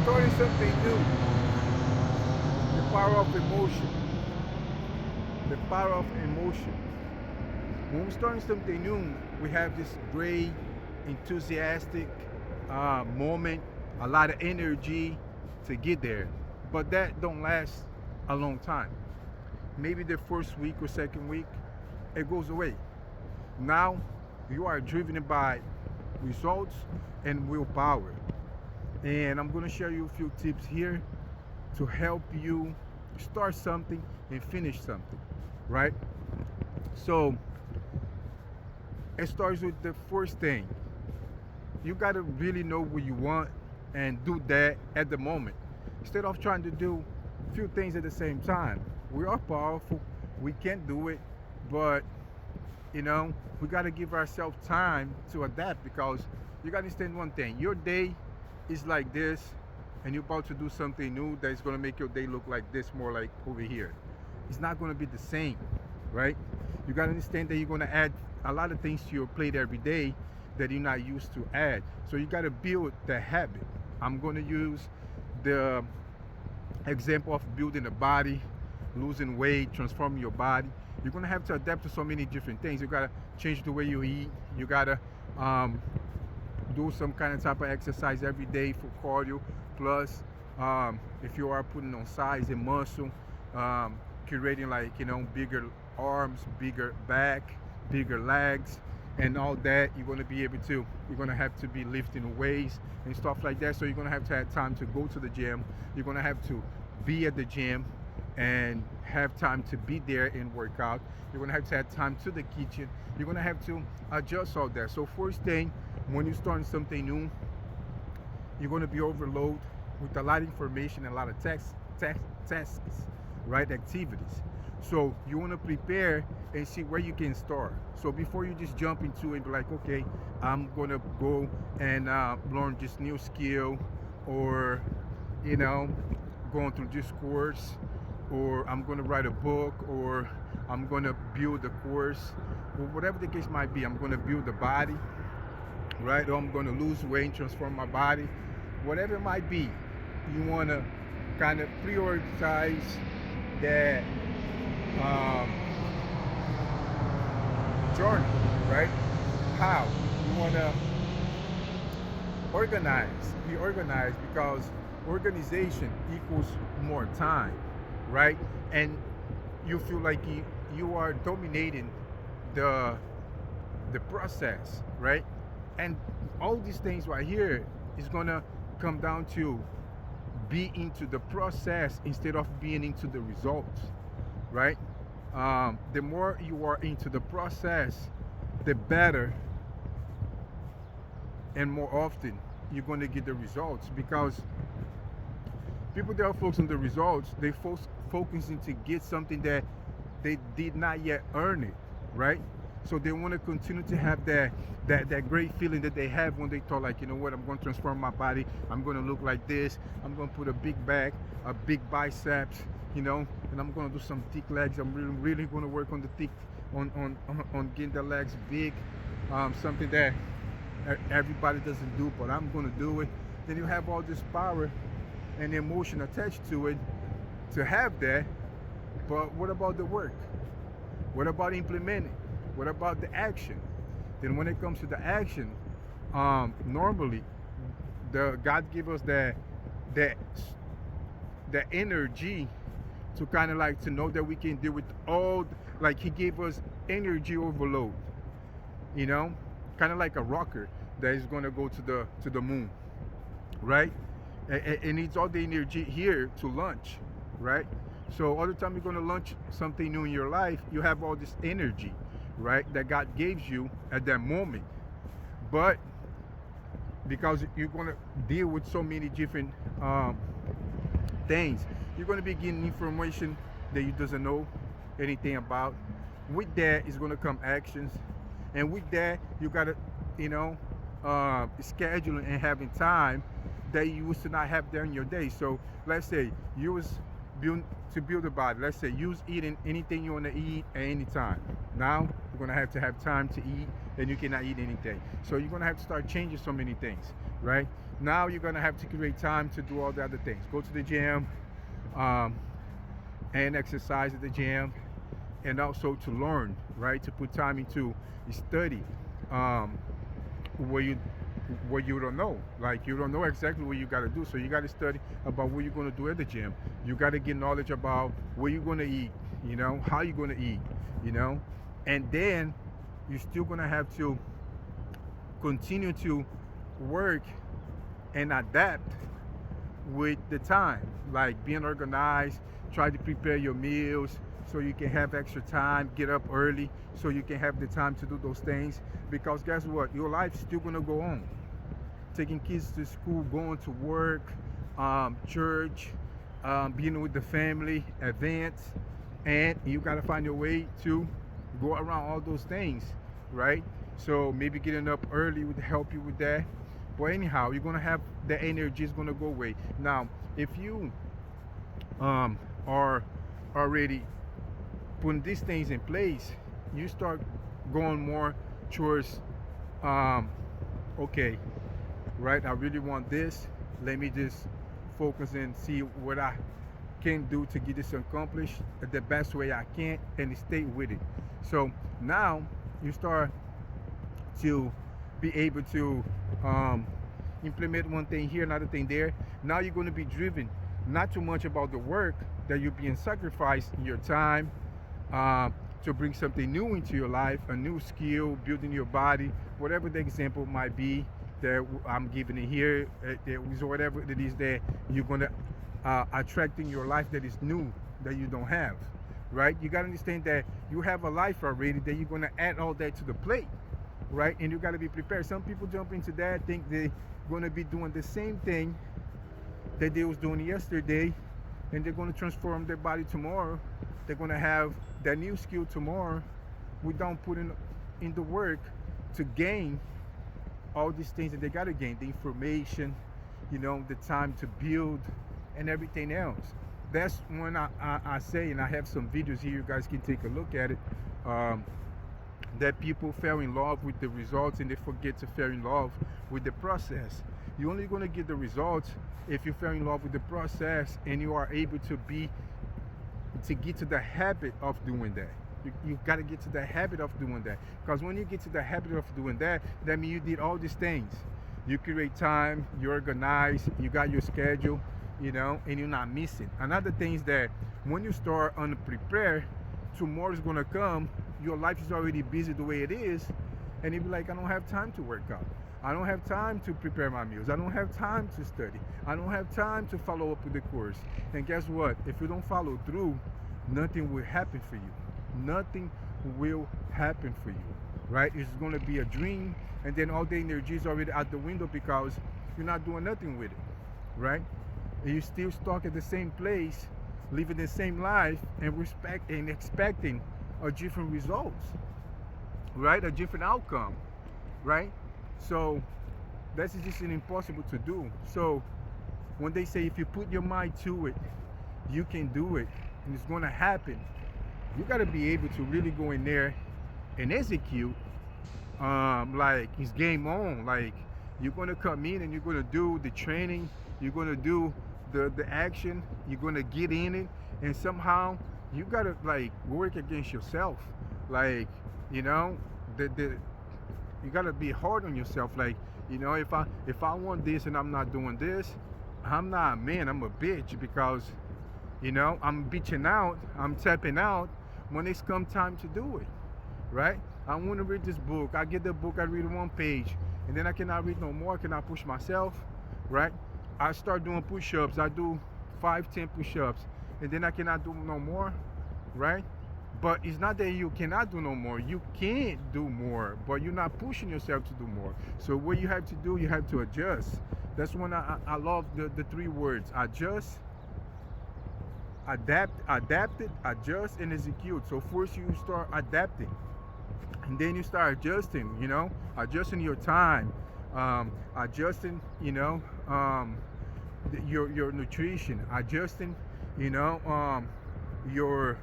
starting something new, the power of emotion, the power of emotion. When we're starting something new, we have this great, enthusiastic moment, a lot of energy to get there. But that don't last a long time. Maybe the first week or second week, it goes away. Now you are driven by results and willpower. And I'm gonna share you a few tips here to help you start something and finish something, right? So it starts with the first thing. You gotta really know what you want and do that at the moment. Instead of trying to do a few things at the same time. We are powerful, we can do it, but you know, we gotta give ourselves time to adapt because you gotta understand one thing. Your day is like this, and you're about to do something new that is gonna make your day look like this, more like over here. It's not gonna be the same, right? You gotta understand that you're gonna add a lot of things to your plate every day that you're not used to add. So you gotta build the habit. I'm gonna use the example of building a body, losing weight, transforming your body. You're gonna have to adapt to so many different things. You gotta change the way you eat. You gotta um, do some kind of type of exercise every day for cardio. Plus, if you are putting on size and muscle, creating like bigger arms, bigger back, bigger legs, and all that, you're gonna be able to. You're gonna have to be lifting weights and stuff like that. So you're gonna have to have time to go to the gym. You're gonna have to be at the gym and have time to be there and work out. You're gonna have to have time to the kitchen. You're gonna have to adjust all that. So first thing, when you start something new, you're going to be overloaded with a lot of information and a lot of tasks, right? Activities. So you want to prepare and see where you can start. So before you just jump into it, be like, okay, I'm going to go and learn this new skill, or you know, going through this course, or I'm going to write a book, or I'm going to build a course, or whatever the case might be. I'm going to build a body, right? Or I'm going to lose weight, transform my body, whatever it might be. You want to kind of prioritize that um, journey, right? How? You want to be organized because organization equals more time, right? And you feel like you are dominating the the process, right? And all these things right here is gonna come down to be into the process instead of being into the results, right? The more you are into the process, the better and more often you're going to get the results, because people that are focused on the results, they focusing to get something that they did not yet earn it, right? So they want to continue to have that great feeling that they have when they thought, like, you know what, I'm going to transform my body, I'm going to look like this, I'm going to put a big back, a big biceps, and I'm going to do some thick legs. I'm really going to work on the thick, on getting the legs big, something that everybody doesn't do, but I'm going to do it. Then you have all this power and emotion attached to it to have that. But what about the work? What about implementing? What about the action? Then when it comes to the action, normally the God give us that that energy to kind of like to know that we can deal with all, like He gave us energy overload, you know, kind of like a rocket that is going to go to the moon, right? It needs all the energy here to launch, right? So all the time you're going to launch something new in your life, you have all this energy, right, that God gives you at that moment. But because you're going to deal with so many different things, you're going to be getting information that you doesn't know anything about. With that is going to come actions, and with that you got to, you know, scheduling and having time that you used to not have there in your day. So let's say you was build to build a body. Let's say you was eating anything you want to eat at any time. Now you're gonna have to have time to eat and you cannot eat anything. So you're gonna have to start changing so many things, right? Now you're gonna have to create time to do all the other things. Go to the gym, um, and exercise at the gym, and also to learn, right? To put time into study, um, where you don't know, like you don't know exactly what you got to do, so you got to study about what you're going to do at the gym. You got to get knowledge about what you're going to eat, how you're going to eat, you know and then you're still going to have to continue to work and adapt with the time, like being organized, try to prepare your meals so you can have extra time, get up early so you can have the time to do those things. Because guess what? Your life's still gonna go on. Taking kids to school, going to work, church, being with the family, events, and you gotta find your way to go around all those things, right? So maybe getting up early would help you with that. But anyhow, you're gonna have the energy is gonna go away. Now, if you are already putting these things in place, you start going more towards, um, okay, right? I really want this. Let me just focus and see what I can do to get this accomplished the best way I can and stay with it. So now you start to be able to implement one thing here, another thing there. Now you're going to be driven not too much about the work that you're being sacrificed in your time, uh, to bring something new into your life, a new skill, building your body, whatever the example might be that I'm giving it here, whatever it is that you're going to attract in your life that is new, that you don't have, right? You got to understand that you have a life already, that you're going to add all that to the plate, right? And you got to be prepared. Some people jump into that, think they're going to be doing the same thing that they was doing yesterday, and they're going to transform their body tomorrow. They're going to have that new skill tomorrow without putting in the work to gain all these things that they got to gain, the information, the time to build and everything else. That's when I say, and I have some videos here, you guys can take a look at it, that people fell in love with the results and they forget to fall in love with the process. You're only going to get the results if you fell in love with the process and you are able to get to the habit of doing that. You got to get to the habit of doing that, because when you get to the habit of doing that, that means you did all these things. You create time, you organize, you got your schedule, and you're not missing. Another thing is that when you start unprepared, tomorrow is going to come, your life is already busy the way it is, and you'll be like, I don't have time to work out. I don't have time to prepare my meals. I don't have time to study. I don't have time to follow up with the course. And guess what? If you don't follow through, nothing will happen for you. Nothing will happen for you, right? It's going to be a dream, and then all the energy is already out the window because you're not doing nothing with it, right? And you're still stuck at the same place, living the same life, and expecting a different results, right? A different outcome, right? So that's just impossible to do. So when they say if you put your mind to it, you can do it, and it's going to happen, you got to be able to really go in there and execute, like it's game on. Like you're going to come in and you're going to do the training, you're going to do the action, you're going to get in it, and somehow you got to like work against yourself. Like, you got to be hard on yourself. Like, if I want this and I'm not doing this, I'm not a man, I'm a bitch, because I'm bitching out, I'm tapping out when it's come time to do it, right? I want to read this book, I get the book, I read one page, and then I cannot read no more, I cannot push myself, right? I start doing push-ups, I do 5-10 push-ups, and then I cannot do no more, right? But it's not that you cannot do no more, you can't do more, but you're not pushing yourself to do more. So what you have to do, you have to adjust. That's when I love the three words: adjust, adapt, adjust, and execute. So first you start adapting, and then you start adjusting, adjusting your time, adjusting, your nutrition, adjusting, your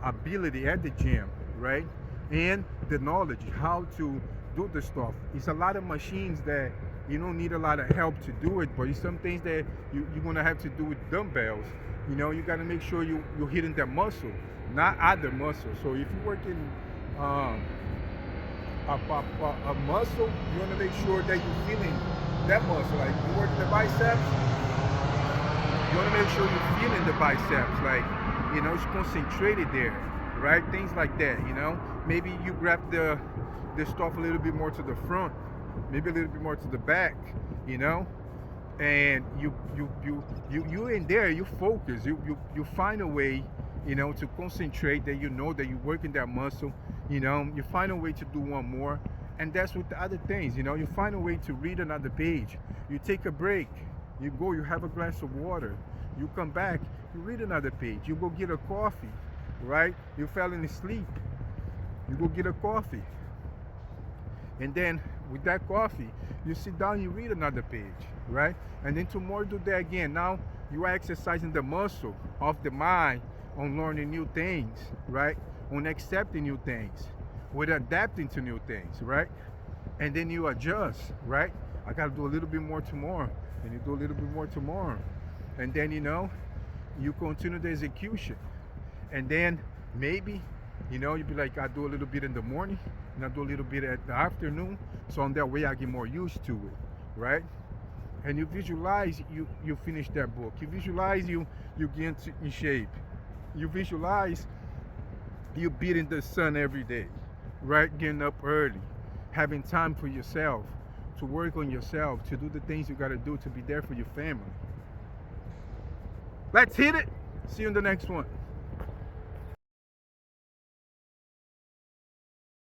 ability at the gym, right? and the knowledge how to do the stuff. It's a lot of machines that you don't need a lot of help to do it, but it's some things that you're gonna have to do with dumbbells. You know, you gotta make sure you're hitting that muscle, not other muscles. So if you're working um, a muscle, you want to make sure that you're feeling that muscle. Like you working the biceps, you want to make sure you're feeling the biceps. Like, you know, it's concentrated there, right? Things like that. You know, maybe you grab the stuff a little bit more to the front, maybe a little bit more to the back. You know, and you in there, you focus, you find a way, you know, to concentrate, that you know that you're working that muscle. You know, you find a way to do one more. And that's with the other things, you know, you find a way to read another page, you take a break, you go, you have a glass of water, you come back, you read another page, you go get a coffee, right? You fell asleep, you go get a coffee, and then with that coffee you sit down, you read another page, right? And then tomorrow do that again. Now you are exercising the muscle of the mind on learning new things, right? On accepting new things, with adapting to new things, right? And then you adjust, right? I got to do a little bit more tomorrow, and you do a little bit more tomorrow, and then, you know, you continue the execution. And then maybe, you know, you'd be like, I do a little bit in the morning and I do a little bit at the afternoon, so on that way I get more used to it, right? And you visualize you finish that book, you visualize you get in shape, you visualize you beating the sun every day, right? Getting up early, having time for yourself, to work on yourself, to do the things you got to do to be there for your family. Let's hit it. See you in the next one.